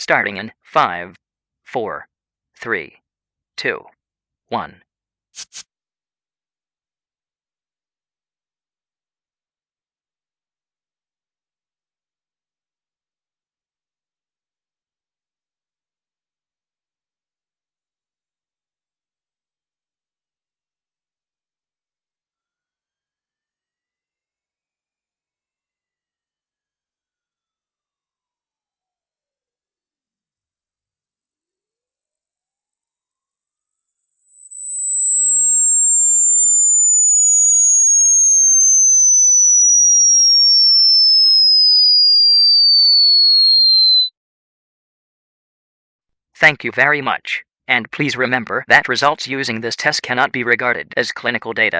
starting in 5, 4, 3, 2, 1. Thank you very much, and please remember that results using this test cannot be regarded as clinical data.